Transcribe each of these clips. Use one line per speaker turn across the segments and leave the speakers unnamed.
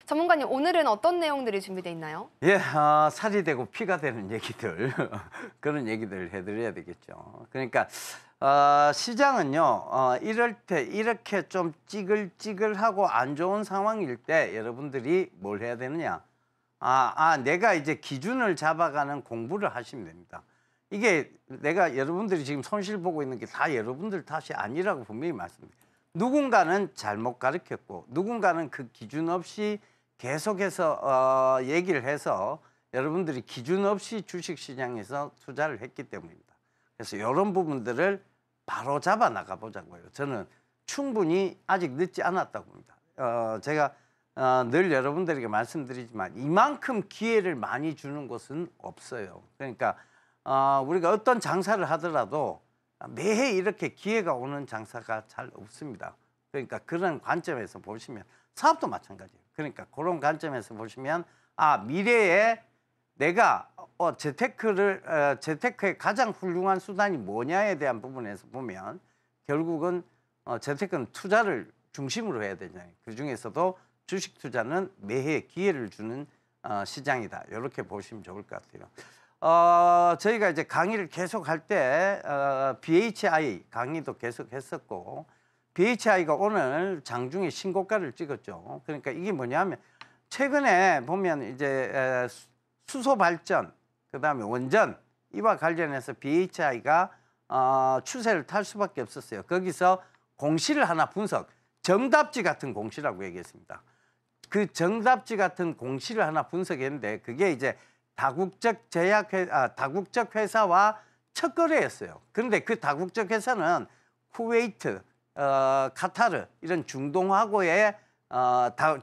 전문가님, 오늘은 어떤 내용들이 준비되어 있나요?
예, 살이 되고 피가 되는 얘기들 그런 얘기들 해드려야 되겠죠. 그러니까 시장은요, 이럴 때 이렇게 좀 찌글찌글하고 안 좋은 상황일 때 여러분들이 뭘 해야 되느냐? 내가 이제 기준을 잡아가는 공부를 하시면 됩니다. 이게 내가 여러분들이 지금 손실 보고 있는 게 다 여러분들 탓이 아니라고 분명히 말씀드립니다. 누군가는 잘못 가르쳤고 누군가는 그 기준 없이 계속해서 얘기를 해서 여러분들이 기준 없이 주식시장에서 투자를 했기 때문입니다. 그래서 이런 부분들을 바로 잡아 나가보자고요. 저는 충분히 아직 늦지 않았다고 봅니다. 제가 늘 여러분들에게 말씀드리지만 이만큼 기회를 많이 주는 곳은 없어요. 그러니까 우리가 어떤 장사를 하더라도 매해 이렇게 기회가 오는 장사가 잘 없습니다. 그러니까 그런 관점에서 보시면 사업도 마찬가지예요. 그러니까 그런 관점에서 보시면 미래에 내가 재테크의 가장 훌륭한 수단이 뭐냐에 대한 부분에서 보면 결국은 재테크는 투자를 중심으로 해야 되잖아요. 그중에서도 주식 투자는 매해 기회를 주는 시장이다. 이렇게 보시면 좋을 것 같아요. 저희가 이제 강의를 계속 할 때 BHI 강의도 계속 했었고 BHI가 오늘 장중에 신고가를 찍었죠. 그러니까 이게 뭐냐면 최근에 보면 이제 수소 발전, 그다음에 원전 이와 관련해서 BHI가 추세를 탈 수밖에 없었어요. 거기서 공시를 하나 분석, 정답지 같은 공시라고 얘기했습니다. 그 정답지 같은 공시를 하나 분석했는데 그게 이제 다국적 회사와 첫 거래였어요. 그런데 그 다국적 회사는 쿠웨이트, 카타르 이런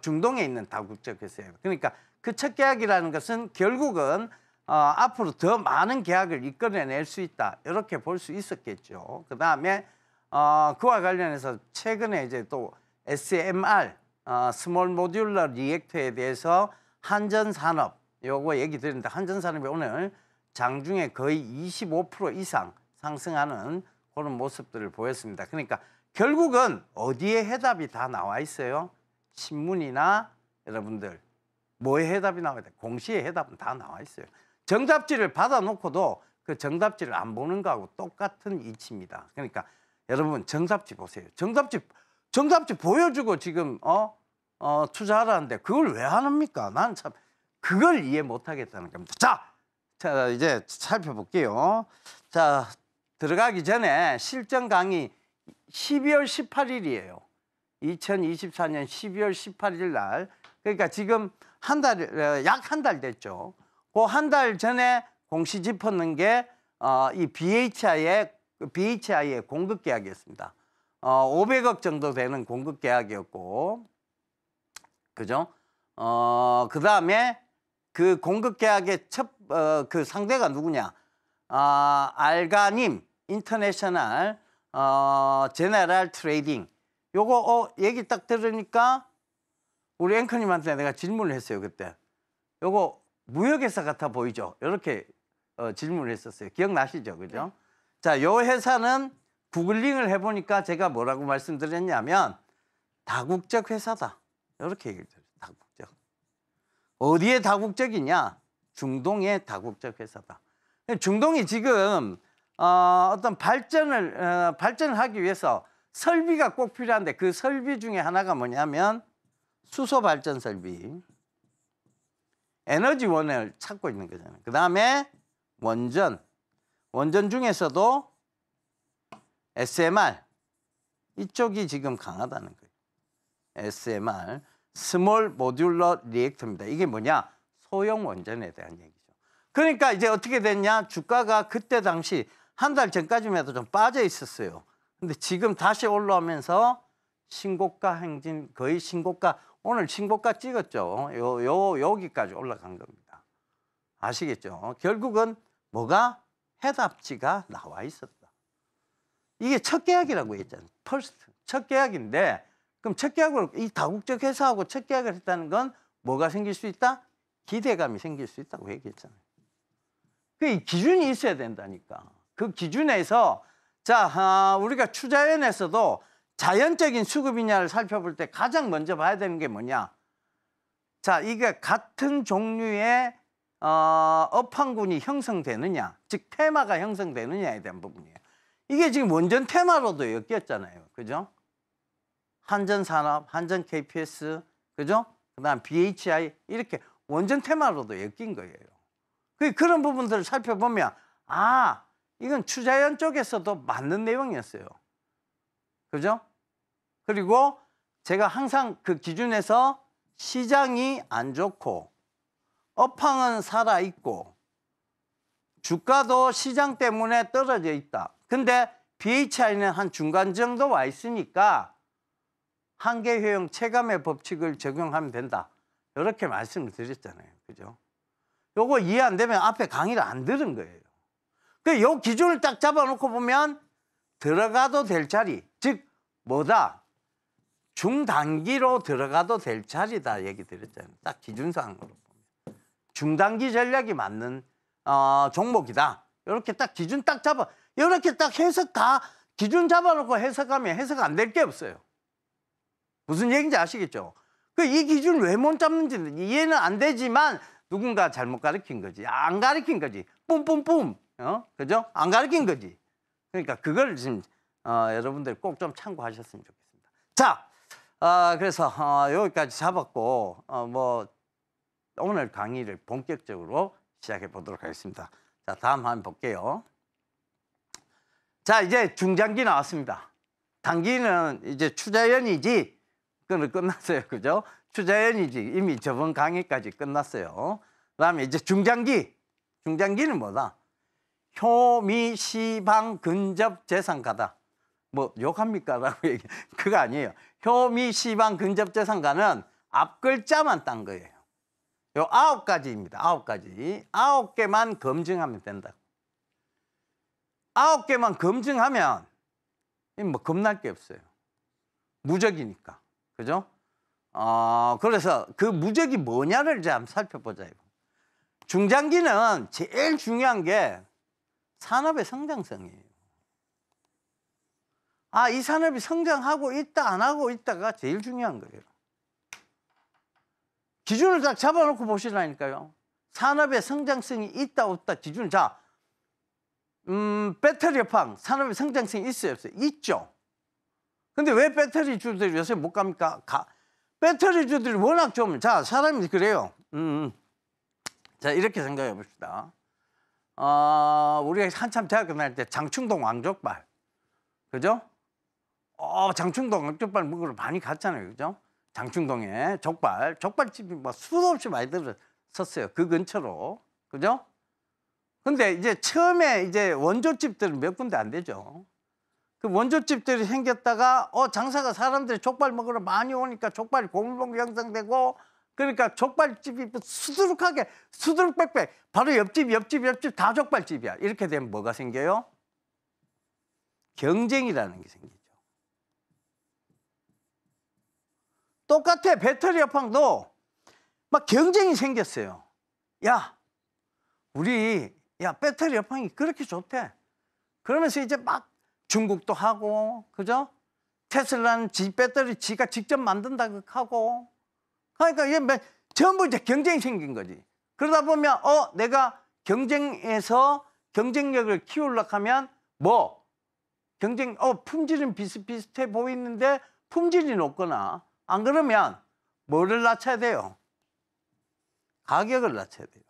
중동에 있는 다국적 회사예요. 그러니까 그 첫 계약이라는 것은 결국은 앞으로 더 많은 계약을 이끌어낼 수 있다. 이렇게 볼 수 있었겠죠. 그 다음에 그와 관련해서 최근에 이제 또 SMR, 스몰 모듈러 리액터에 대해서 한전산업 요거 얘기 드렸는데 한전산업이 오늘 장중에 거의 25% 이상 상승하는 그런 모습들을 보였습니다. 그러니까 결국은 어디에 해답이 다 나와 있어요? 신문이나 여러분들 뭐에 해답이 나와야 돼? 공시에 해답은 다 나와 있어요. 정답지를 받아놓고도 그 정답지를 안 보는 거하고 똑같은 이치입니다. 그러니까 여러분 정답지 보세요. 정답지 보여주고 지금 투자하라는데 그걸 왜 안 합니까? 나는 참 그걸 이해 못 하겠다는 겁니다. 자 이제 살펴볼게요. 자, 들어가기 전에 실전 강의 12월 18일이에요. 2024년 12월 18일 날. 그러니까 지금 약 한 달 됐죠. 그 한 달 전에 공시 짚었는 게 이 BHI의 공급 계약이었습니다. 500억 정도 되는 공급 계약이었고, 그죠? 그 다음에 그 공급 계약의 그 상대가 누구냐? 알가님 인터내셔널 제네럴 트레이딩. 요거 얘기 딱 들으니까 우리 앵커님한테 내가 질문을 했어요. 그때 요거 무역회사 같아 보이죠? 이렇게 질문을 했었어요. 기억나시죠? 그죠? 자, 요 회사는 구글링을 해보니까 제가 뭐라고 말씀드렸냐면 다국적 회사다. 이렇게 얘기를 드렸어요. 다국적. 어디에 다국적이냐? 중동의 다국적 회사다. 중동이 지금 어떤 발전을 하기 위해서 설비가 꼭 필요한데 그 설비 중에 하나가 뭐냐면 수소 발전 설비, 에너지원을 찾고 있는 거잖아요. 그 다음에 원전 중에서도 SMR 이쪽이 지금 강하다는 거예요. SMR, 스몰 모듈러 리액터입니다. 이게 뭐냐? 소형 원전에 대한 얘기죠. 그러니까 이제 어떻게 됐냐? 주가가 그때 당시 한 달 전까지만 해도 좀 빠져 있었어요. 근데 지금 다시 올라오면서 신고가 행진, 거의 신고가, 오늘 신고가 찍었죠. 여기까지 올라간 겁니다. 아시겠죠? 결국은 뭐가? 해답지가 나와 있었다. 이게 첫 계약이라고 했잖아요. 퍼스트. 첫 계약인데, 그럼 첫 계약으로 이 다국적 회사하고 첫 계약을 했다는 건 뭐가 생길 수 있다? 기대감이 생길 수 있다고 얘기했잖아요. 그 기준이 있어야 된다니까. 그 기준에서 우리가 투자위원회에서도 자연적인 수급이냐를 살펴볼 때 가장 먼저 봐야 되는 게 뭐냐? 자, 이게 같은 종류의 업황군이 형성되느냐, 즉 테마가 형성되느냐에 대한 부분이에요. 이게 지금 원전 테마로도 엮였잖아요. 그죠? 한전산업, 한전 KPS, 그죠? 그다음 BHI 이렇게 원전 테마로도 엮인 거예요. 그런 부분들을 살펴보면 아, 이건 추자연 쪽에서도 맞는 내용이었어요. 그죠? 그리고 제가 항상 그 기준에서 시장이 안 좋고 업황은 살아있고 주가도 시장 때문에 떨어져 있다. 근데 BHI는 한 중간 정도 와 있으니까 한계효용 체감의 법칙을 적용하면 된다. 이렇게 말씀을 드렸잖아요. 그죠? 요거 이해 안 되면 앞에 강의를 안 들은 거예요. 요 기준을 딱 잡아놓고 보면 들어가도 될 자리, 즉 뭐다? 중단기로 들어가도 될 자리다 얘기 드렸잖아요. 딱 기준상으로 보면. 중단기 전략이 맞는 종목이다. 이렇게 딱 기준 딱 잡아. 이렇게 딱 해석 다 기준 잡아놓고 해석하면 해석 안 될 게 없어요. 무슨 얘기인지 아시겠죠? 이 기준을 왜 못 잡는지는 이해는 안 되지만 누군가 잘못 가르친 거지. 안 가르친 거지. 뿜뿜뿜. 그죠? 안 가르친 거지. 그러니까 그걸 지금 여러분들 꼭 좀 참고하셨으면 좋겠습니다. 자, 그래서 여기까지 잡았고 뭐 오늘 강의를 본격적으로 시작해 보도록 하겠습니다. 자, 다음 한번 볼게요. 자, 이제 중장기 나왔습니다. 단기는 이제 추자연이지. 그건 끝났어요. 그죠? 추자연이지. 이미 저번 강의까지 끝났어요. 그다음에 이제 중장기. 중장기는 뭐다? 효미시방 근접 재산가다. 뭐 욕합니까? 라고 얘기. 그거 아니에요. 효미시방 근접 재산가는 앞 글자만 딴 거예요. 요 9가지입니다. 9가지. 9개만 검증하면 된다. 9개만 검증하면 뭐 겁날 게 없어요. 무적이니까. 그죠? 그래서 그 무적이 뭐냐를 이제 한번 살펴보자. 중장기는 제일 중요한 게 산업의 성장성이에요. 이 산업이 성장하고 있다, 안 하고 있다가 제일 중요한 거예요. 기준을 딱 잡아놓고 보시라니까요. 산업의 성장성이 있다, 없다 기준. 자, 배터리 업황, 산업의 성장성이 있어요, 없어요? 있죠. 근데 왜 배터리 주들이 요새 못 갑니까? 배터리 주들이 워낙 좀, 자, 사람이 그래요. 자, 이렇게 생각해 봅시다. 우리가 한참 대학교 다닐 때 장충동 왕족발. 그죠? 장충동 왕족발 먹으러 많이 갔잖아요. 그죠? 장충동에 족발집이 뭐 수도 없이 많이 들었었어요. 그 근처로. 그죠? 근데 이제 처음에 이제 원조집들은 몇 군데 안 되죠. 그 원조집들이 생겼다가 장사가 사람들이 족발 먹으러 많이 오니까 족발 고물봉 형성되고 그러니까 족발집이 수두룩하게 수두룩빽빽 바로 옆집 다 족발집이야. 이렇게 되면 뭐가 생겨요? 경쟁이라는 게 생기죠. 똑같아. 배터리 업황도 막 경쟁이 생겼어요. 우리 배터리 업황이 그렇게 좋대. 그러면서 이제 막 중국도 하고, 그죠? 테슬라는 배터리 지가 직접 만든다고 하고. 그러니까 이게 전부 이제 경쟁이 생긴 거지. 그러다 보면 내가 경쟁에서 경쟁력을 키우려고 하면 품질은 비슷비슷해 보이는데 품질이 높거나 안 그러면 뭐를 낮춰야 돼요? 가격을 낮춰야 돼요.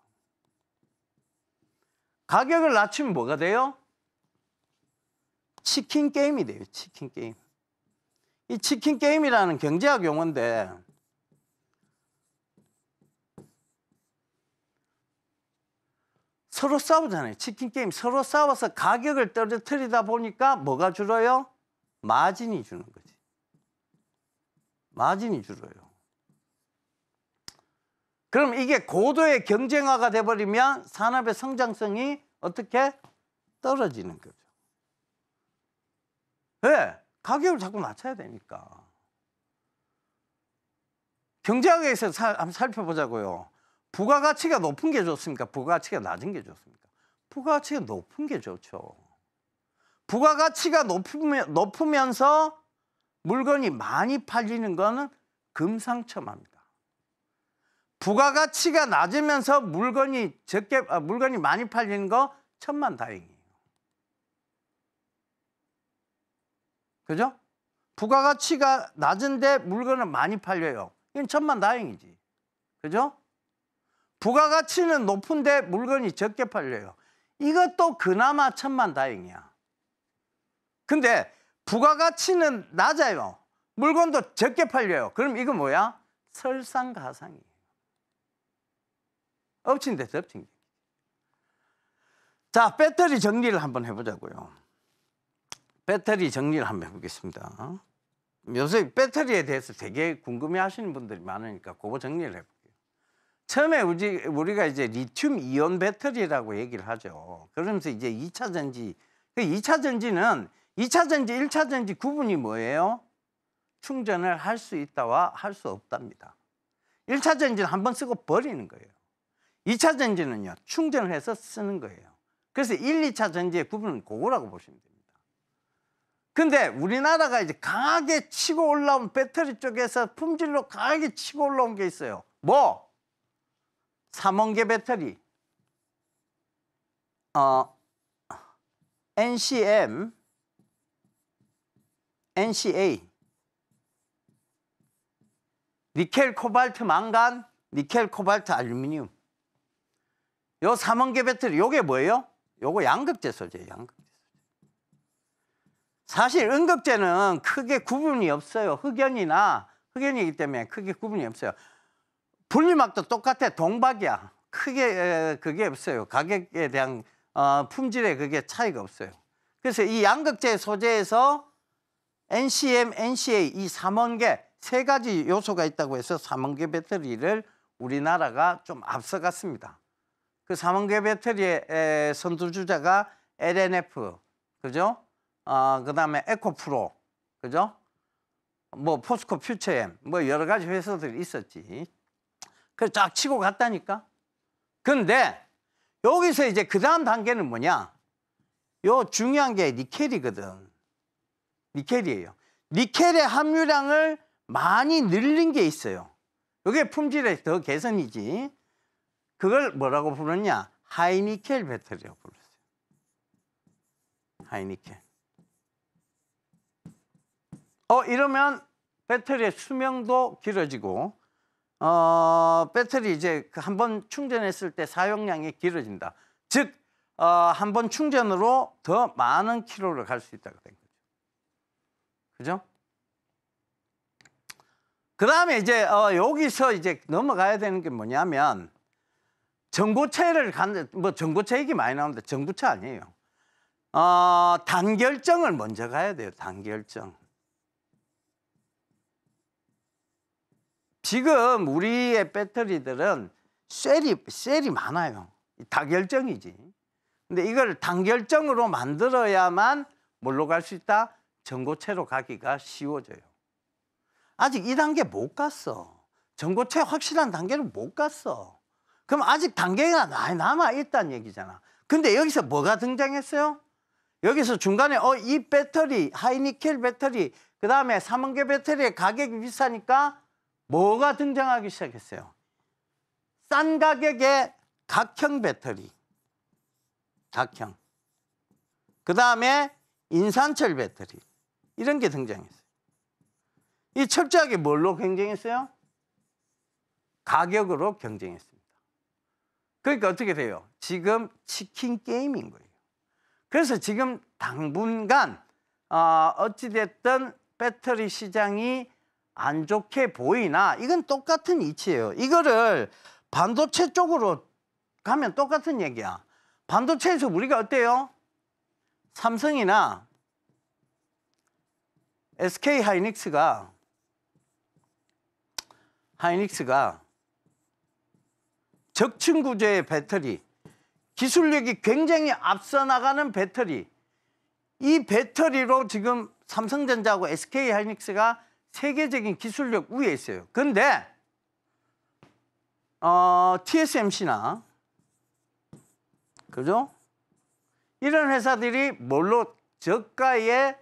가격을 낮추면 뭐가 돼요? 치킨 게임이 돼요. 치킨 게임. 이 치킨 게임이라는 경제학 용어인데 서로 싸우잖아요. 치킨 게임 서로 싸워서 가격을 떨어뜨리다 보니까 뭐가 줄어요? 마진이 주는 거지. 마진이 줄어요. 그럼 이게 고도의 경쟁화가 돼버리면 산업의 성장성이 어떻게 떨어지는 거죠. 왜? 가격을 자꾸 낮춰야 되니까. 경제학에서 한번 살펴보자고요. 부가가치가 높은 게 좋습니까? 부가가치가 낮은 게 좋습니까? 부가가치가 높은 게 좋죠. 부가가치가 높으면서 물건이 많이 팔리는 거는 금상첨화입니다. 부가가치가 낮으면서 물건이 물건이 많이 팔리는 거 천만다행이에요. 그죠? 부가가치가 낮은데 물건은 많이 팔려요. 이건 천만다행이지. 그죠? 부가가치는 높은데 물건이 적게 팔려요. 이것도 그나마 천만다행이야. 근데 부가가치는 낮아요. 물건도 적게 팔려요. 그럼 이거 뭐야? 설상가상이에요. 엎친 데서 엎친 게. 자, 배터리 정리를 한번 해보자고요. 배터리 정리를 한번 해보겠습니다. 요새 배터리에 대해서 되게 궁금해하시는 분들이 많으니까 그거 정리를 해볼게요. 처음에 우리가 이제 리튬 이온 배터리라고 얘기를 하죠. 그러면서 이제 2차 전지, 그 2차 전지는 2차 전지, 1차 전지 구분이 뭐예요? 충전을 할 수 있다와 할 수 없답니다. 1차 전지는 한번 쓰고 버리는 거예요. 2차 전지는요, 충전을 해서 쓰는 거예요. 그래서 1, 2차 전지의 구분은 그거라고 보시면 됩니다. 근데 우리나라가 이제 강하게 치고 올라온 배터리 쪽에서 품질로 강하게 치고 올라온 게 있어요. 뭐? 삼원계 배터리. NCM, NCA. 니켈, 코발트, 망간, 니켈, 코발트, 알루미늄. 요 3원계 배터리, 요게 뭐예요? 요거 양극재 소재예요, 양극재 소재. 사실 음극재는 크게 구분이 없어요. 흑연이기 때문에 크게 구분이 없어요. 분리막도 똑같아, 동박이야. 크게 그게 없어요. 가격에 대한 품질에 그게 차이가 없어요. 그래서 이 양극재 소재에서 NCM, NCA 이 3원계 세 가지 요소가 있다고 해서 3원계 배터리를 우리나라가 좀 앞서갔습니다. 그 3원계 배터리의 선두주자가 LNF, 그죠? 그다음에 에코프로, 그죠? 뭐 포스코 퓨처엠, 뭐 여러 가지 회사들이 있었지. 그래서 쫙 치고 갔다니까. 근데 여기서 이제 그 다음 단계는 뭐냐? 요 중요한 게 니켈이거든. 니켈이에요. 니켈의 함유량을 많이 늘린 게 있어요. 이게 품질의 더 개선이지. 그걸 뭐라고 부르냐? 하이니켈 배터리라고 불렀어요. 하이니켈. 이러면 배터리의 수명도 길어지고, 배터리 이제 한 번 충전했을 때 사용량이 길어진다. 즉, 한 번 충전으로 더 많은 킬로를 갈 수 있다고 된 거죠. 그죠? 그 다음에 이제, 여기서 이제 넘어가야 되는 게 뭐냐면, 전고체를 뭐 전고체 얘기 많이 나오는데 전고체 아니에요. 단결정을 먼저 가야 돼요. 단결정. 지금 우리의 배터리들은 셀이 많아요. 다결정이지. 근데 이걸 단결정으로 만들어야만 뭘로 갈 수 있다? 전고체로 가기가 쉬워져요. 아직 이 단계 못 갔어. 전고체 확실한 단계는 못 갔어. 그럼 아직 단계가 많이 남아있다는 얘기잖아. 근데 여기서 뭐가 등장했어요? 여기서 중간에 이 배터리, 하이니켈 배터리, 그 다음에 3원계 배터리의 가격이 비싸니까 뭐가 등장하기 시작했어요? 싼 가격의 각형 배터리. 각형. 그 다음에 인산철 배터리. 이런 게 등장했어요. 이 철저하게 뭘로 경쟁했어요? 가격으로 경쟁했습니다. 그러니까 어떻게 돼요? 지금 치킨 게임인 거예요. 그래서 지금 당분간 어찌됐든 배터리 시장이 안 좋게 보이나 이건 똑같은 이치예요. 이거를 반도체 쪽으로 가면 똑같은 얘기야. 반도체에서 우리가 어때요? 삼성이나 SK 하이닉스가 적층 구조의 배터리, 기술력이 굉장히 앞서 나가는 배터리, 이 배터리로 지금 삼성전자하고 SK 하이닉스가 세계적인 기술력 위에 있어요. 근데 TSMC나 그죠? 이런 회사들이 뭘로 저가의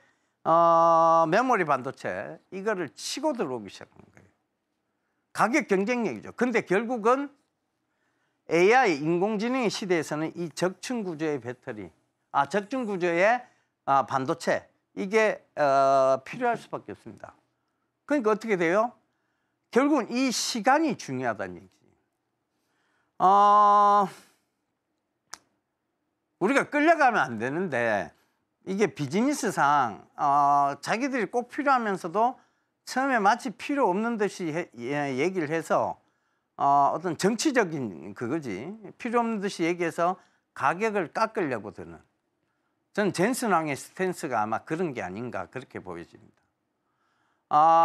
메모리 반도체 이거를 치고 들어오기 시작한 거예요. 가격 경쟁력이죠. 근데 결국은 AI 인공지능의 시대에서는 이 적층 구조의 배터리, 적층 구조의 반도체 이게 필요할 수밖에 없습니다. 그러니까 어떻게 돼요? 결국은 이 시간이 중요하다는 얘기지. 우리가 끌려가면 안 되는데 이게 비즈니스상 자기들이 꼭 필요하면서도 처음에 마치 필요 없는 듯이 얘기를 해서 어떤 정치적인 그거지. 필요 없는 듯이 얘기해서 가격을 깎으려고 드는. 저는 젠슨 왕의 스탠스가 아마 그런 게 아닌가 그렇게 보여집니다.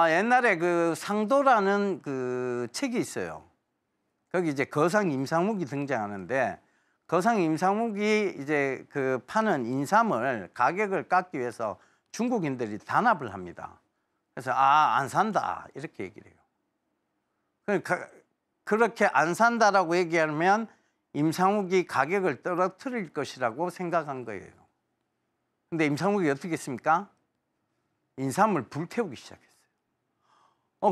옛날에 그 상도라는 그 책이 있어요. 거기 이제 거상 임상묵이 등장하는데 거상 임상묵이 이제 그 파는 인삼을 가격을 깎기 위해서 중국인들이 단합을 합니다. 그래서 안 산다 이렇게 얘기를 해요. 그러니까 그렇게 안 산다라고 얘기하면 임상묵이 가격을 떨어뜨릴 것이라고 생각한 거예요. 근데 임상묵이 어떻게 했습니까? 인삼을 불태우기 시작했어요.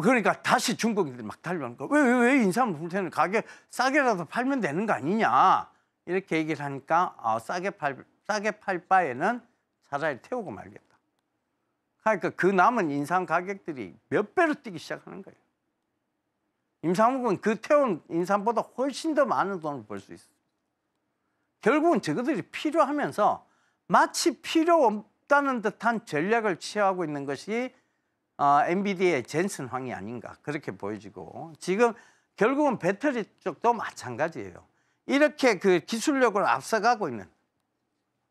그러니까 다시 중국인들이 막 달려오는 거야. 왜 인삼을 불태우는 가격 싸게라도 팔면 되는 거 아니냐 이렇게 얘기를 하니까 싸게 팔 바에는 차라리 태우고 말겠다. 그러니까 그 남은 인삼 가격들이 몇 배로 뛰기 시작하는 거예요. 임상묵은 그 태운 인삼보다 훨씬 더 많은 돈을 벌 수 있어요. 결국은 저것들이 필요하면서 마치 필요 없다는 듯한 전략을 취하고 있는 것이 엔비디아의 젠슨 황이 아닌가 그렇게 보여지고 지금 결국은 배터리 쪽도 마찬가지예요. 이렇게 그 기술력을 앞서가고 있는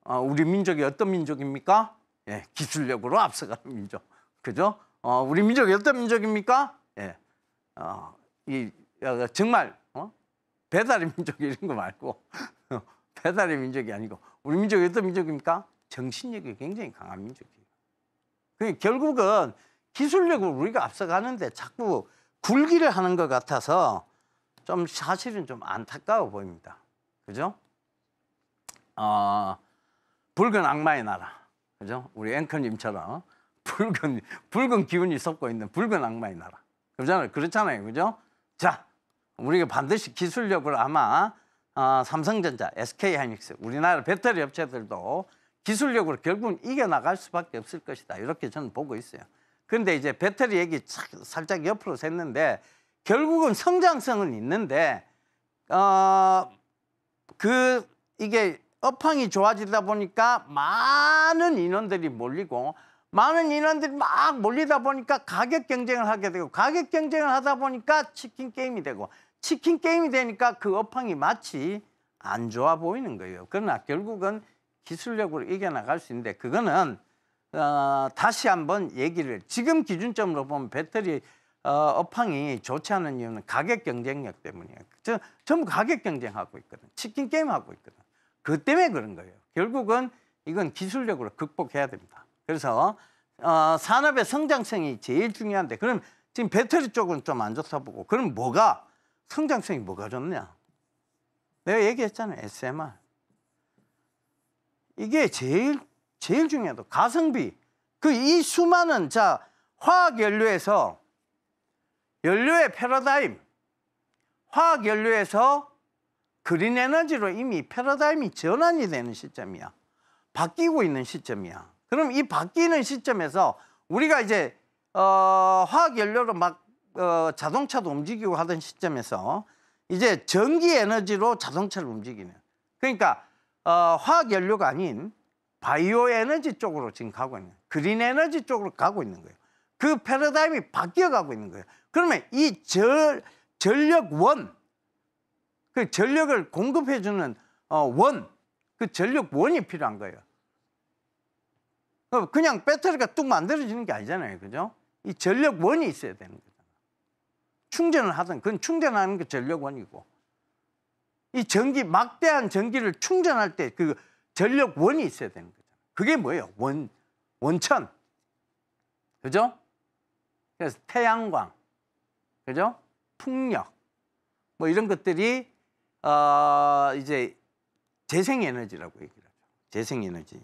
우리 민족이 어떤 민족입니까? 예, 기술력으로 앞서가는 민족. 그죠? 우리 민족이 어떤 민족입니까? 예. 정말 배달의 민족 이런 거 말고 배달의 민족이 아니고 우리 민족이 어떤 민족입니까? 정신력이 굉장히 강한 민족이에요. 그러니까 결국은 기술력을 우리가 앞서가는데 자꾸 굴기를 하는 것 같아서 좀 사실은 좀 안타까워 보입니다. 그죠? 붉은 악마의 나라. 그죠? 우리 앵커님처럼 붉은 기운이 섞고 있는 붉은 악마의 나라. 그렇잖아요. 그죠? 자, 우리가 반드시 기술력을 아마 삼성전자, SK하이닉스, 우리나라 배터리 업체들도 기술력으로 결국은 이겨나갈 수밖에 없을 것이다. 이렇게 저는 보고 있어요. 그런데 이제 배터리 얘기 살짝 옆으로 샜는데 결국은 성장성은 있는데 이게 업황이 좋아지다 보니까 많은 인원들이 몰리고 많은 인원들이 막 몰리다 보니까 가격 경쟁을 하게 되고 가격 경쟁을 하다 보니까 치킨 게임이 되고 치킨 게임이 되니까 그 업황이 마치 안 좋아 보이는 거예요. 그러나 결국은 기술력으로 이겨나갈 수 있는데 그거는 다시 한번 얘기를 지금 기준점으로 보면 배터리 업황이 좋지 않은 이유는 가격 경쟁력 때문이에요. 전부 가격 경쟁하고 있거든. 치킨 게임 하고 있거든. 그 때문에 그런 거예요. 결국은 이건 기술력으로 극복해야 됩니다. 그래서 산업의 성장성이 제일 중요한데 그럼 지금 배터리 쪽은 좀 안 좋다 보고 그럼 성장성이 뭐가 좋냐? 내가 얘기했잖아요. SMR. 이게 제일 중요하다. 가성비. 이 수많은 화학 연료에서 연료의 패러다임, 화학 연료에서 그린 에너지로 이미 패러다임이 전환이 되는 시점이야. 바뀌고 있는 시점이야. 그럼 이 바뀌는 시점에서 우리가 이제 화학 연료로 막 자동차도 움직이고 하던 시점에서 이제 전기 에너지로 자동차를 움직이는. 그러니까 화학 연료가 아닌 바이오 에너지 쪽으로 지금 가고 있는, 그린 에너지 쪽으로 가고 있는 거예요. 그 패러다임이 바뀌어가고 있는 거예요. 그러면 이 전력원, 그 전력을 공급해주는 그 전력원이 필요한 거예요. 그냥 배터리가 뚝 만들어지는 게 아니잖아요. 그죠? 이 전력원이 있어야 되는 거잖아요. 충전을 하든, 그건 충전하는 게 전력원이고. 이 막대한 전기를 충전할 때 그 전력원이 있어야 되는 거잖아요. 그게 뭐예요? 원천. 그죠? 그래서 태양광. 그죠? 풍력. 뭐 이런 것들이 이제 재생에너지라고 얘기를 하죠. 재생에너지.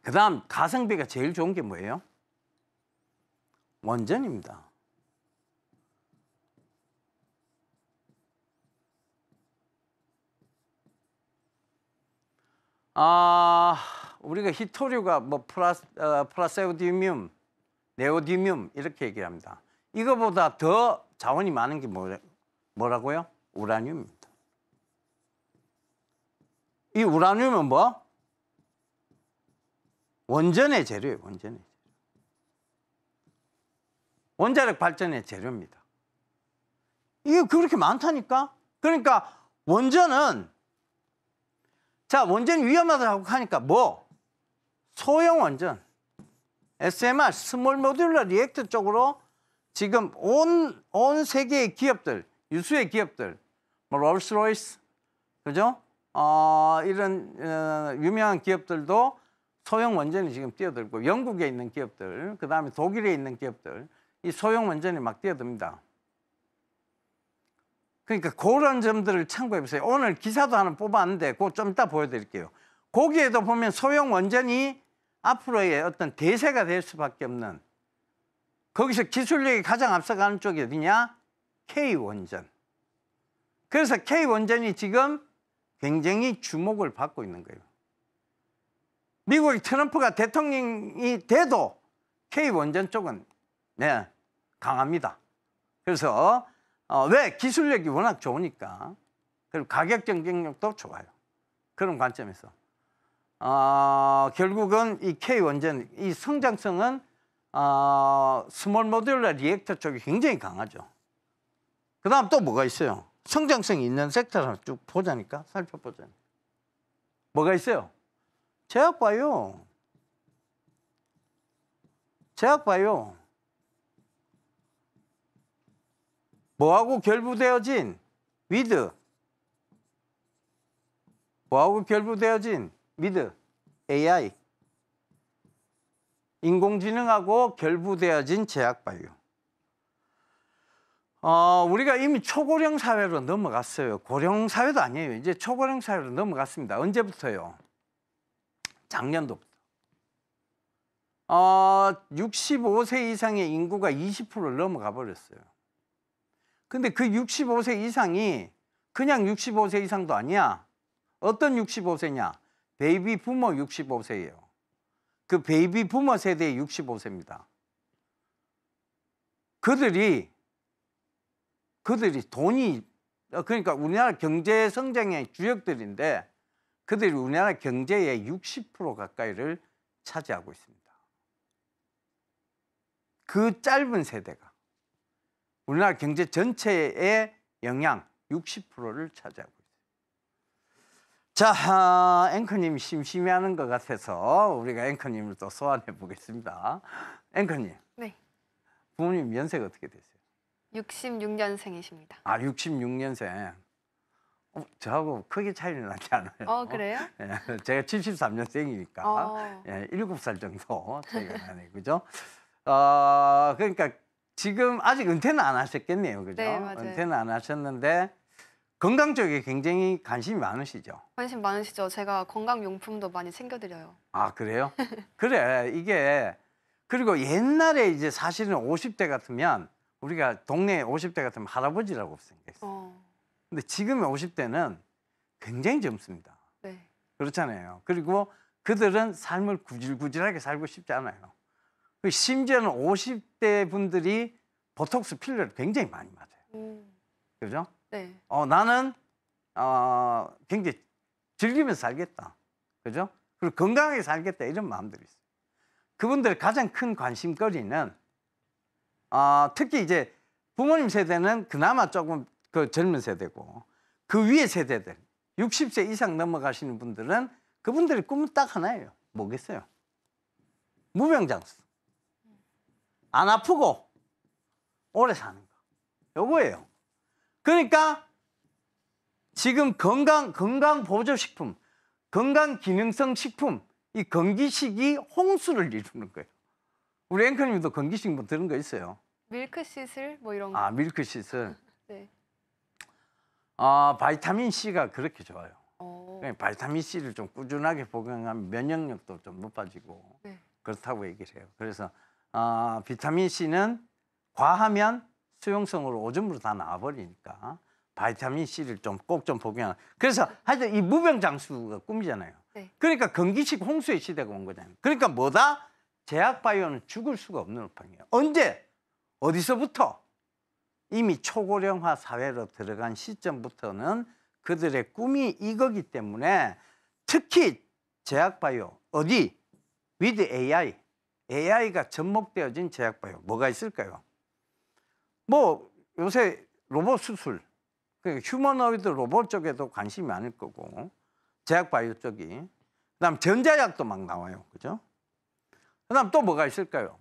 그다음 가성비가 제일 좋은 게 뭐예요? 원전입니다. 우리가 히토류가 뭐 프라세오디뮴, 네오디뮴 이렇게 얘기합니다. 이거보다 더 자원이 많은 게 뭐라고요? 우라늄입니다. 이 우라늄은 뭐? 원전의 재료예요. 원전의 재료. 원자력 발전의 재료입니다. 이게 그렇게 많다니까? 그러니까 원전은 원전이 위험하다고 하니까 뭐? 소형 원전, SMR, 스몰 모듈러 리액터 쪽으로 지금 온 세계의 기업들, 유수의 기업들, 뭐 롤스로이스, 그죠? 이런 유명한 기업들도 소형 원전이 지금 뛰어들고, 영국에 있는 기업들, 그 다음에 독일에 있는 기업들, 이 소형 원전이 막 뛰어듭니다. 그러니까 그런 점들을 참고해 보세요. 오늘 기사도 하나 뽑았는데 그거 좀 이따 보여드릴게요. 거기에도 보면 소형 원전이 앞으로의 어떤 대세가 될 수밖에 없는, 거기서 기술력이 가장 앞서가는 쪽이 어디냐? K원전. 그래서 K원전이 지금 굉장히 주목을 받고 있는 거예요. 미국의 트럼프가 대통령이 돼도 K원전 쪽은 강합니다. 그래서 왜? 기술력이 워낙 좋으니까. 그리고 가격 경쟁력도 좋아요. 그런 관점에서 결국은 이 K원전, 이 성장성은 스몰 모듈러 리액터 쪽이 굉장히 강하죠. 그 다음 또 뭐가 있어요? 성장성이 있는 섹터를 하나 쭉 보자니까, 살펴보자. 뭐가 있어요? 제약바이오. 제약바이오. 뭐하고 결부되어진? 위드. 뭐하고 결부되어진? 위드. AI. 인공지능하고 결부되어진 제약바이오. 우리가 이미 초고령 사회로 넘어갔어요. 고령 사회도 아니에요. 이제 초고령 사회로 넘어갔습니다. 언제부터요? 작년도부터. 65세 이상의 인구가 20%를 넘어가 버렸어요. 근데 그 65세 이상이 그냥 65세 이상도 아니야. 어떤 65세냐? 베이비 부머 65세예요. 그 베이비 부머 세대의 65세입니다. 그들이 돈이, 그러니까 우리나라 경제 성장의 주역들인데 그들이 우리나라 경제의 60% 가까이를 차지하고 있습니다. 그 짧은 세대가 우리나라 경제 전체의 영향 60%를 차지하고 있어요. 자, 앵커님 심심해하는 것 같아서 우리가 앵커님을 또 소환해 보겠습니다. 앵커님.
네.
부모님 연세가 어떻게 되세요?
66년생이십니다.
66년생. 저하고 크게 차이는 나지 않아요.
그래요?
예, 제가 73년생이니까 7살 정도 차이가 나네요. 그죠? 그러니까 지금 아직 은퇴는 안 하셨겠네요. 그죠?
네, 맞아요.
은퇴는 안 하셨는데 건강 쪽에 굉장히 관심이 많으시죠?
관심 많으시죠? 제가 건강용품도 많이 챙겨드려요.
그래요? 그래, 이게. 그리고 옛날에 이제 사실은 50대 같으면 우리가 동네 50대 같으면 할아버지라고 생각했어요. 근데 지금의 50대는 굉장히 젊습니다.
네.
그렇잖아요. 그리고 그들은 삶을 구질구질하게 살고 싶지 않아요. 심지어는 50대 분들이 보톡스 필러를 굉장히 많이 맞아요. 그죠?
네.
나는 굉장히 즐기면서 살겠다. 그죠? 그리고 건강하게 살겠다 이런 마음들이 있어요. 그분들의 가장 큰 관심거리는 특히 이제 부모님 세대는 그나마 조금 그 젊은 세대고 그 위의 세대들 60세 이상 넘어가시는 분들은 그분들의 꿈은 딱 하나예요. 뭐겠어요? 무병장수. 안 아프고 오래 사는 거. 요거예요. 그러니까 지금 건강 보조식품, 건강 기능성 식품, 이 건기식이 홍수를 이루는 거예요. 우리 앵커님도 건기식 뭐 들은 거 있어요?
밀크시슬 뭐 이런 거.
밀크시슬.
네.
바이타민 C가 그렇게 좋아요.
네.
바이타민 C를 좀 꾸준하게 복용하면 면역력도 좀 높아지고 그렇다고 얘기를 해요. 그래서 비타민 C는 과하면 수용성으로 오줌으로 다 나와버리니까 바이타민 C를 좀 꼭 좀 복용하는. 그래서 하여튼 이 무병장수가 꿈이잖아요.
네.
그러니까 건기식 홍수의 시대가 온 거잖아요. 그러니까 뭐다? 제약바이오는 죽을 수가 없는 업황이에요. 언제? 어디서부터? 이미 초고령화 사회로 들어간 시점부터는 그들의 꿈이 이거기 때문에 특히 제약바이오 어디? with AI. AI가 접목되어진 제약바이오 뭐가 있을까요? 뭐 요새 로봇 수술, 휴머노이드 로봇 쪽에도 관심이 많을 거고 제약바이오 쪽이. 그다음 전자약도 막 나와요, 그죠? 그다음 또 뭐가 있을까요?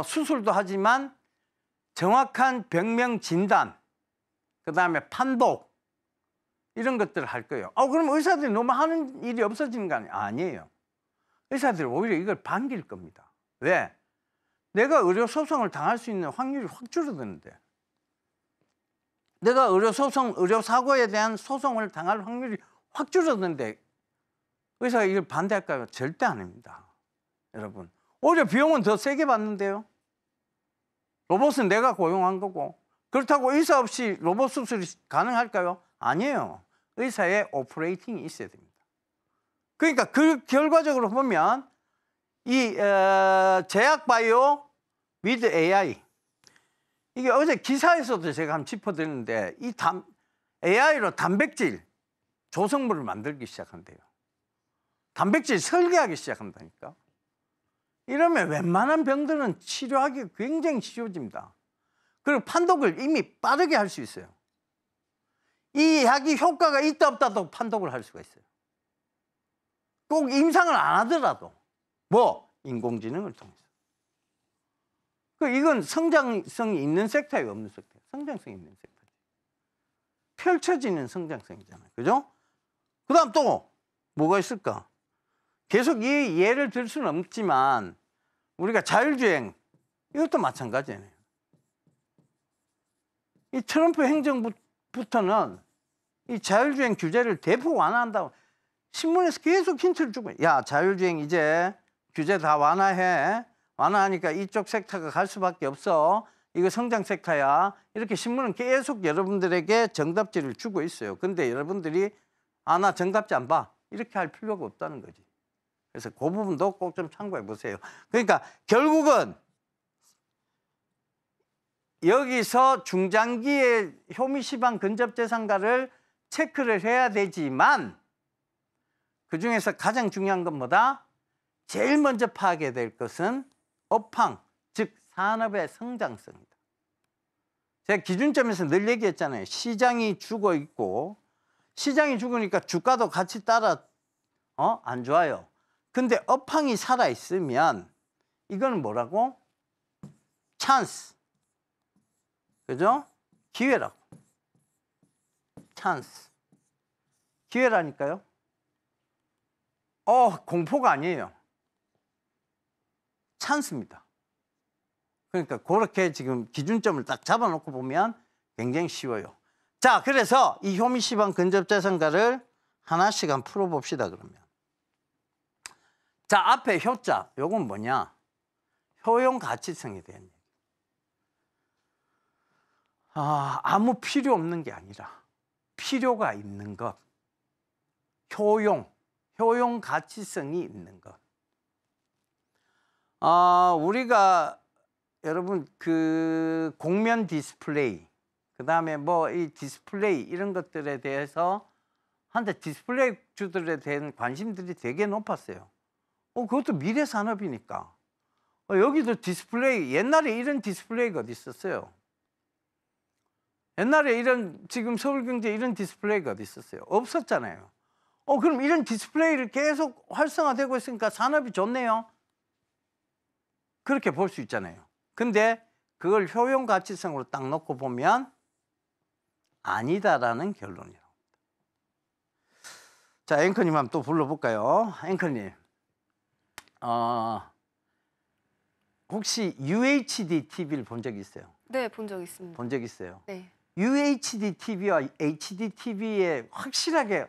수술도 하지만 정확한 병명 진단, 그다음에 판독 이런 것들을 할 거예요. 그럼 의사들이 너무 하는 일이 없어지는 거 아니에요. 의사들이 오히려 이걸 반길 겁니다. 왜? 내가 의료 소송을 당할 수 있는 확률이 확 줄어드는데, 내가 의료 사고에 대한 소송을 당할 확률이 확 줄어드는데 의사가 이걸 반대할까요? 절대 안 합니다. 여러분, 오히려 비용은 더 세게 받는데요. 로봇은 내가 고용한 거고. 그렇다고 의사 없이 로봇 수술이 가능할까요? 아니에요. 의사의 오퍼레이팅이 있어야 됩니다. 그러니까 그 결과적으로 보면 이 제약바이오 with AI, 이게 어제 기사에서도 제가 한번 짚어드렸는데 이 AI로 단백질 조성물을 만들기 시작한대요. 단백질 설계하기 시작한다니까. 이러면 웬만한 병들은 치료하기 굉장히 쉬워집니다. 그리고 판독을 이미 빠르게 할 수 있어요. 이 약이 효과가 있다 없다도 판독을 할 수가 있어요. 꼭 임상을 안 하더라도 인공지능을 통해서. 이건 성장성이 있는 섹터예요, 없는 섹터예요? 성장성이 있는 섹터죠. 펼쳐지는 성장성이잖아요, 그죠? 그다음 또 뭐가 있을까? 계속 이 예를 들 수는 없지만 우리가 자율주행 이것도 마찬가지예요. 이 트럼프 행정부터는 이 자율주행 규제를 대폭 완화한다고 신문에서 계속 힌트를 주고, 야, 자율주행 이제 규제 다 완화해. 완화하니까 이쪽 섹터가 갈 수밖에 없어. 이거 성장 섹터야. 이렇게 신문은 계속 여러분들에게 정답지를 주고 있어요. 근데 여러분들이 나 정답지 안 봐. 이렇게 할 필요가 없다는 거지. 그래서 그 부분도 꼭 좀 참고해 보세요. 그러니까 결국은 여기서 중장기의 효미시방 근접재산가를 체크를 해야 되지만 그중에서 가장 중요한 건 뭐다? 제일 먼저 파악해야 될 것은 업황, 즉 산업의 성장성이다. 제가 기준점에서 늘 얘기했잖아요. 시장이 죽어 있고, 시장이 죽으니까 주가도 같이 따라 안 좋아요. 근데 업황이 살아 있으면 이거는 뭐라고? 찬스. 그죠? 기회라고. 찬스. 기회라니까요. 공포가 아니에요. 찬스입니다. 그러니까 그렇게 지금 기준점을 딱 잡아놓고 보면 굉장히 쉬워요. 자, 그래서 이 효미시방 근접재산가를 하나씩 한번 풀어봅시다, 그러면. 자, 앞에 효자, 요건 뭐냐? 효용 가치성에 대한 얘기. 아무 필요 없는 게 아니라 필요가 있는 것. 효용 가치성이 있는 것. 우리가 여러분 그 공면 디스플레이, 그다음에 이 디스플레이 이런 것들에 대해서 한때 디스플레이 주들에 대한 관심들이 되게 높았어요. 그것도 미래 산업이니까. 여기도 디스플레이, 옛날에 이런 디스플레이가 어디 있었어요? 옛날에 지금 서울경제 이런 디스플레이가 어디 있었어요? 없었잖아요. 그럼 이런 디스플레이를 계속 활성화되고 있으니까 산업이 좋네요. 그렇게 볼 수 있잖아요. 근데 그걸 효용 가치성으로 딱 놓고 보면 아니다라는 결론이라고. 자, 앵커님 한번 또 불러볼까요? 앵커님, 혹시 UHD TV를 본 적 있어요?
네, 본 적 있습니다.
본 적 있어요?
네.
UHD TV와 HD TV에 확실하게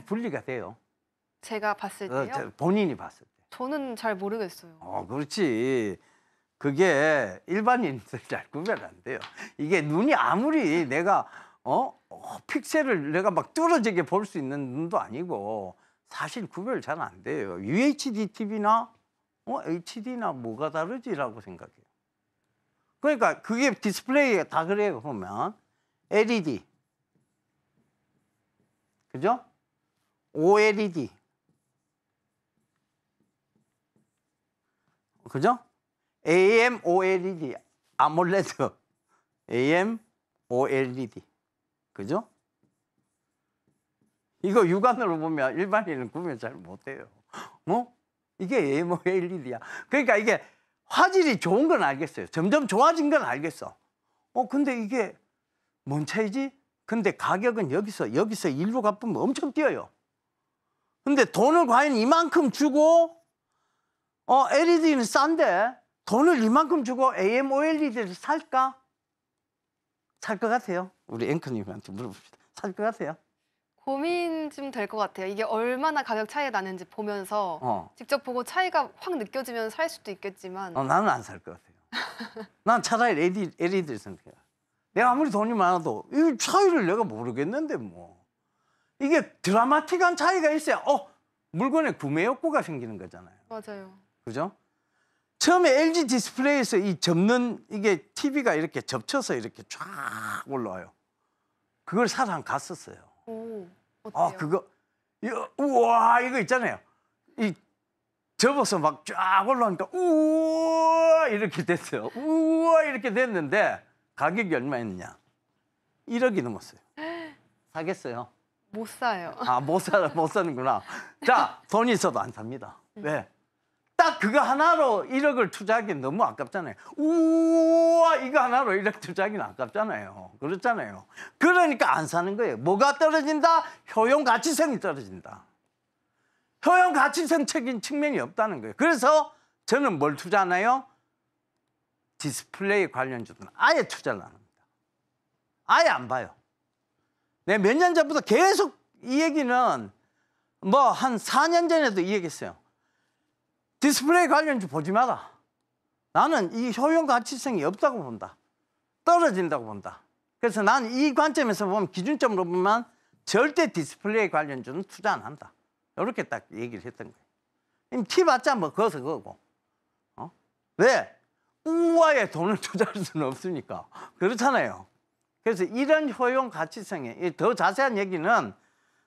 분리가 돼요.
제가 봤을 때요?
본인이 봤을 때.
저는 잘 모르겠어요.
그렇지. 그게 일반인들 잘 구별 안 돼요. 이게 눈이 아무리 내가 픽셀을 내가 막 뚫어지게 볼 수 있는 눈도 아니고 사실 구별 잘 안 돼요. UHD TV나 HD나 뭐가 다르지라고 생각해요. 그러니까 그게 디스플레이가 다 그래요. 보면 LED, 그죠? OLED, 그죠? AMOLED, 아몰레드, AMOLED, 그죠? 이거 육안으로 보면 일반인은 구별 잘 못해요. 이게 AMOLED야. 그러니까 이게 화질이 좋은 건 알겠어요. 점점 좋아진 건 알겠어. 근데 이게 뭔 차이지? 근데 가격은 여기서 일로 갚으면 엄청 뛰어요. 근데 돈을 과연 이만큼 주고 LED는 싼데 돈을 이만큼 주고 AMOLED를 살까? 살 것 같아요. 우리 앵커님한테 물어봅시다. 살 것 같아요?
고민 좀 될 것 같아요. 이게 얼마나 가격 차이가 나는지 보면서 직접 보고 차이가 확 느껴지면 살 수도 있겠지만
나는 안 살 것 같아요. 난 차라리 LED를 선택해요. 내가 아무리 돈이 많아도 이 차이를 내가 모르겠는데 뭐. 이게 드라마틱한 차이가 있어야 물건의 구매 욕구가 생기는 거잖아요.
맞아요.
그죠? 처음에 LG 디스플레이에서 이 접는 이게 TV가 이렇게 접쳐서 이렇게 쫙 올라와요. 그걸 사러 갔었어요.
오, 어때요?
우와, 이거 있잖아요. 이 접어서 막 쫙 올라오니까 우와 이렇게 됐어요. 우와 이렇게 됐는데 가격이 얼마였냐? 1억이 넘었어요. 사겠어요?
못 사요.
못 사는구나. 자, 돈이 있어도 안 삽니다. 왜? 딱 그거 하나로 1억을 투자하기엔 너무 아깝잖아요. 우와, 이거 하나로 1억 투자하기는 아깝잖아요. 그렇잖아요. 그러니까 안 사는 거예요. 뭐가 떨어진다? 효용 가치성이 떨어진다. 효용 가치성적인 측면이 없다는 거예요. 그래서 저는 뭘 투자하나요? 디스플레이 관련주들은 아예 투자를 안 합니다. 아예 안 봐요. 내가 몇 년 전부터 계속 이 얘기는 뭐 한 4년 전에도 이 얘기했어요. 디스플레이 관련주 보지 마라. 나는 이 효용 가치성이 없다고 본다. 떨어진다고 본다. 그래서 난 이 관점에서 보면 기준점으로 보면 절대 디스플레이 관련주는 투자 안 한다. 이렇게 딱 얘기를 했던 거예요. 티 봤자 뭐 거기서 그거고. 왜? 우와에 돈을 투자할 수는 없으니까. 그렇잖아요. 그래서 이런 효용 가치성에 더 자세한 얘기는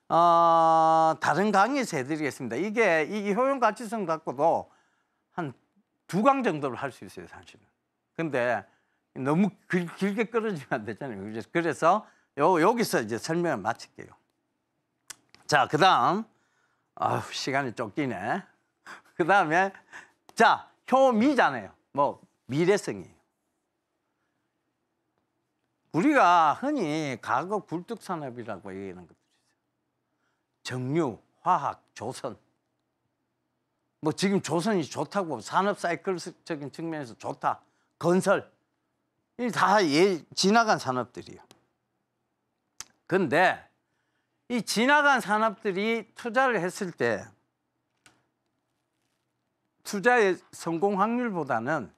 다른 강의에서 해드리겠습니다. 이게 이 효용 가치성 갖고도 한 2강 정도를 할 수 있어요, 사실은. 근데 너무 길게 끌어지면 안 되잖아요. 그래서 여기서 이제 설명을 마칠게요. 자, 그다음 시간이 쫓기네. 그다음에 자, 효미잖아요. 뭐 미래성이에요. 우리가 흔히 과거 굴뚝산업이라고 얘기하는 것들이 있어요. 정유, 화학, 조선. 뭐 지금 조선이 좋다고 산업 사이클적인 측면에서 좋다. 건설. 이 다 지나간 산업들이에요. 근데 이 지나간 산업들이 투자를 했을 때 투자의 성공 확률보다는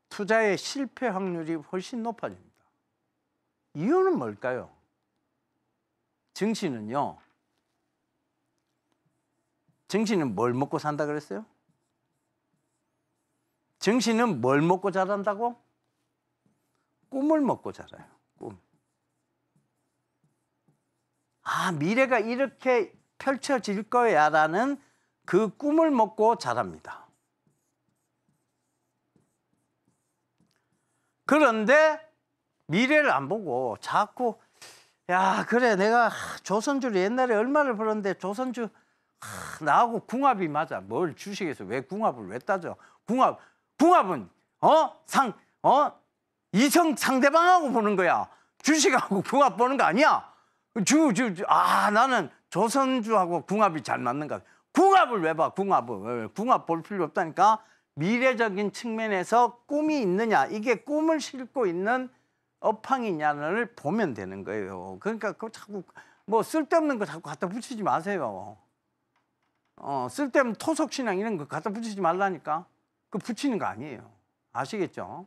투자의 실패 확률이 훨씬 높아집니다. 이유는 뭘까요? 증시는요. 증시는 뭘 먹고 산다 그랬어요? 증시는 뭘 먹고 자란다고? 꿈을 먹고 자라요. 꿈. 미래가 이렇게 펼쳐질 거야라는 그 꿈을 먹고 자랍니다. 그런데 미래를 안 보고 자꾸 야 그래 내가 조선주를 옛날에 얼마를 벌었는데 조선주 나하고 궁합이 맞아. 뭘 주식에서 왜 궁합을 왜 따져? 궁합은 이성 상대방하고 보는 거야. 주식하고 궁합 보는 거 아니야. 나는 조선주하고 궁합이 잘 맞는 것 같아. 궁합을 왜 봐? 궁합 볼 필요 없다니까. 미래적인 측면에서 꿈이 있느냐, 이게 꿈을 싣고 있는 업황이냐를 보면 되는 거예요. 그러니까 그 자꾸 뭐 쓸데없는 거 자꾸 갖다 붙이지 마세요. 쓸데없는 토속신앙 이런 거 갖다 붙이지 말라니까. 그 붙이는 거 아니에요. 아시겠죠?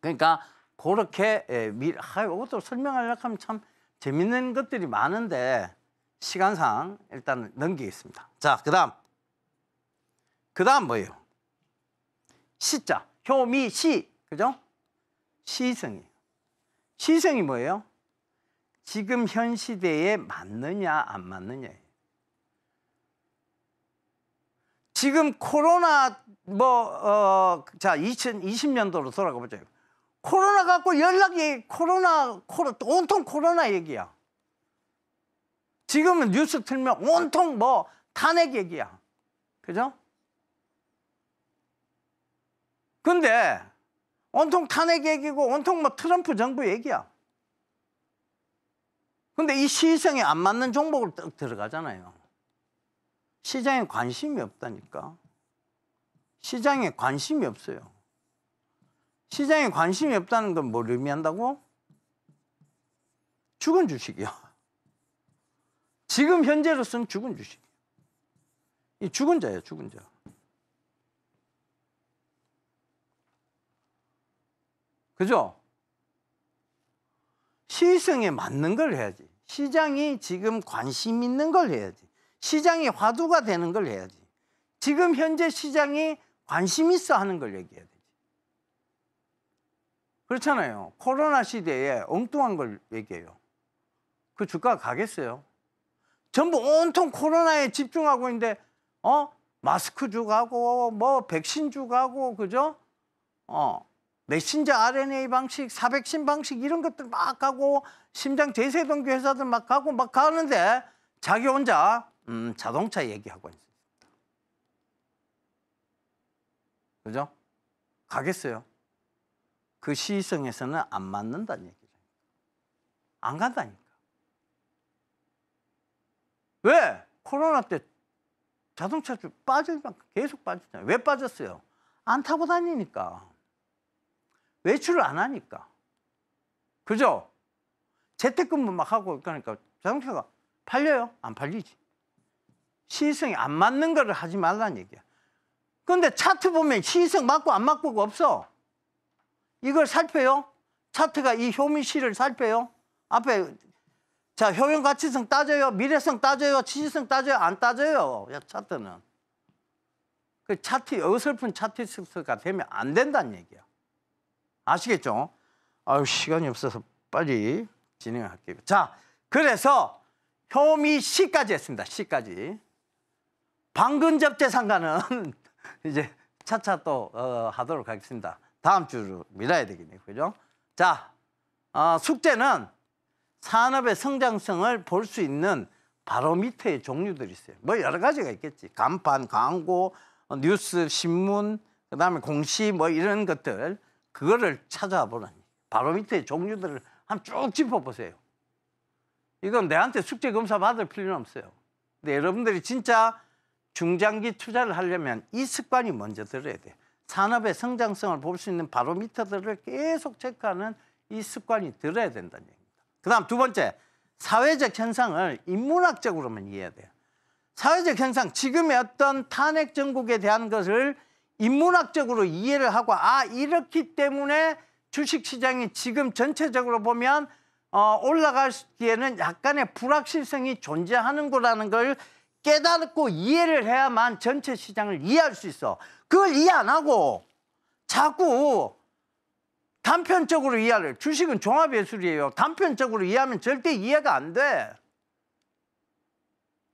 그러니까 그렇게 이것도 설명하려고 하면 참 재밌는 것들이 많은데 시간상 일단 넘기겠습니다. 자, 그다음 뭐예요? 시자, 효미, 시, 그죠? 시성이에요. 시성이 뭐예요? 지금 현 시대에 맞느냐 안 맞느냐예요. 지금 코로나 자 2020년도로 돌아가 보죠. 코로나 갖고 연락이 온통 코로나 얘기야. 지금은 뉴스 틀면 온통 뭐 탄핵 얘기야. 그죠? 근데 온통 탄핵 얘기고 온통 뭐 트럼프 정부 얘기야. 근데 이 시성에 안 맞는 종목으로 딱 들어가잖아요. 시장에 관심이 없다니까. 시장에 관심이 없어요. 시장에 관심이 없다는 건 뭘 의미한다고? 죽은 주식이야. 지금 현재로서는 죽은 주식. 이 죽은 자예요, 죽은 자. 그죠? 시성에 맞는 걸 해야지. 시장이 지금 관심 있는 걸 해야지. 시장이 화두가 되는 걸 해야지. 지금 현재 시장이 관심 있어 하는 걸 얘기해야 되지. 그렇잖아요. 코로나 시대에 엉뚱한 걸 얘기해요. 그 주가가 가겠어요? 전부 온통 코로나에 집중하고 있는데 마스크 주가고 뭐 백신 주가고 그죠? 메신저 RNA 방식, 사백신 방식 이런 것들 막 가고 심장 제세동기 회사들 막 가고 막 가는데 자기 혼자 자동차 얘기하고 있습니다. 그죠? 가겠어요? 그 시성에서는 안 맞는다는 얘기죠. 안 간다니까. 왜? 코로나 때 자동차 주 계속 빠졌잖아요. 왜 빠졌어요? 안 타고 다니니까. 외출을 안 하니까. 그죠? 재택근무 막 하고 그러니까 자동차가 팔려요? 안 팔리지. 시성이 안 맞는 거를 하지 말라는 얘기야. 근데 차트 보면 시성 맞고 안 맞고가 없어. 이걸 살펴요? 차트가 이 효미시를 살펴요? 앞에 자 효용 가치성 따져요? 미래성 따져요? 지지성 따져요? 안 따져요. 차트는. 그 차트 어설픈 차트가 되면 안 된다는 얘기야. 아시겠죠? 아유 시간이 없어서 빨리 진행할게요. 자, 그래서 효미시까지 했습니다. 시까지. 방근접대상가는 이제 차차 또 하도록 하겠습니다. 다음 주로 미뤄야 되겠네요. 그죠? 자, 숙제는 산업의 성장성을 볼 수 있는 바로미터의 종류들이 있어요. 뭐 여러 가지가 있겠지. 간판, 광고, 뉴스, 신문, 그다음에 공시 뭐 이런 것들 그거를 찾아와 보라니. 바로미터의 종류들을 한번 쭉 짚어보세요. 이건 내한테 숙제 검사 받을 필요는 없어요. 근데 여러분들이 진짜 중장기 투자를 하려면 이 습관이 먼저 들어야 돼요. 산업의 성장성을 볼 수 있는 바로미터들을 계속 체크하는 이 습관이 들어야 된다는 얘기입니다. 그 다음 두 번째, 사회적 현상을 인문학적으로만 이해해야 돼요. 사회적 현상, 지금의 어떤 탄핵 정국에 대한 것을 인문학적으로 이해를 하고 이렇기 때문에 주식시장이 지금 전체적으로 보면 올라가기에는 약간의 불확실성이 존재하는 거라는 걸 깨닫고 이해를 해야만 전체 시장을 이해할 수 있어. 그걸 이해 안 하고 자꾸 단편적으로 이해를. 주식은 종합예술이에요. 단편적으로 이해하면 절대 이해가 안 돼.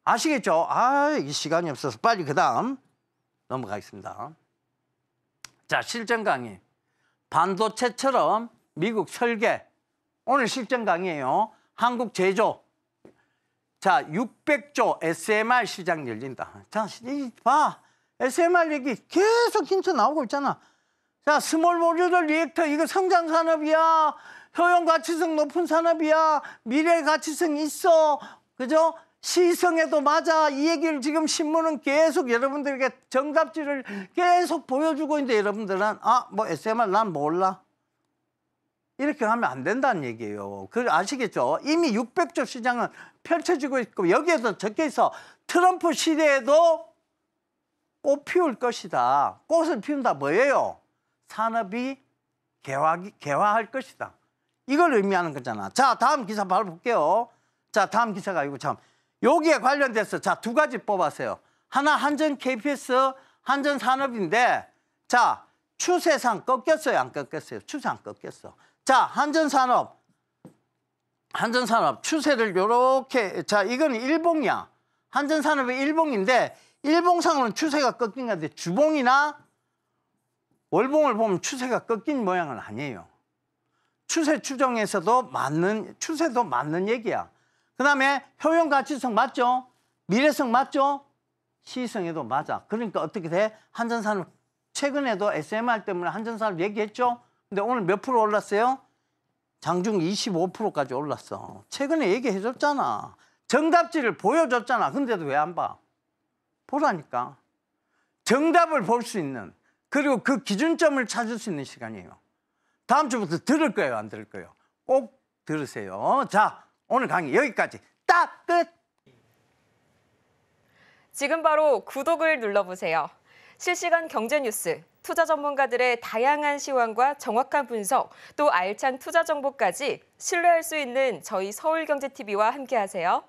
아시겠죠? 이 시간이 없어서 빨리 그 다음 넘어가겠습니다. 자, 실전 강의. 반도체처럼 미국 설계. 오늘 실전 강의예요. 한국 제조. 자, 600조 SMR 시장 열린다. 자, 봐. SMR 얘기 계속 힌트 나오고 있잖아. 자, 스몰 모듈러 리액터 이거 성장 산업이야. 효용 가치성 높은 산업이야. 미래 가치성 있어. 그죠? 시성에도 맞아. 이 얘기를 지금 신문은 계속 여러분들에게 정답지를 계속 보여주고 있는데 여러분들은 뭐 SMR 난 몰라. 이렇게 하면 안 된다는 얘기예요. 아시겠죠? 이미 600조 시장은 펼쳐지고 있고 여기에도 적혀 있어. 트럼프 시대에도 꽃 피울 것이다. 꽃을 피운다 뭐예요? 산업이 개화할 것이다. 이걸 의미하는 거잖아. 자, 다음 기사 바로 볼게요. 자, 다음 기사가 이거 참 여기에 관련돼서 자, 두 가지 뽑았어요. 하나 한전 KPS 한전 산업인데 자, 추세상 꺾였어요, 안 꺾였어요? 추세 안 꺾였어. 자, 한전 산업 추세를 요렇게 자, 이건 일봉이야. 한전 산업의 일봉인데 일봉상으로는 추세가 꺾인 건데 주봉이나 월봉을 보면 추세가 꺾인 모양은 아니에요. 추세 추정에서도 추세도 맞는 얘기야. 그다음에 효용가치성 맞죠? 미래성 맞죠? 시성에도 맞아. 그러니까 어떻게 돼? 한전산업 최근에도 SMR 때문에 한전산업 얘기했죠? 근데 오늘 몇 프로 올랐어요? 장중 25%까지 올랐어. 최근에 얘기해줬잖아. 정답지를 보여줬잖아. 근데도 왜 안 봐? 보라니까. 정답을 볼 수 있는 그리고 그 기준점을 찾을 수 있는 시간이에요. 다음 주부터 들을 거예요, 안 들을 거예요? 꼭 들으세요. 자, 오늘 강의 여기까지. 딱 끝!
지금 바로 구독을 눌러보세요. 실시간 경제 뉴스, 투자 전문가들의 다양한 시황과 정확한 분석, 또 알찬 투자 정보까지 신뢰할 수 있는 저희 서울경제TV와 함께하세요.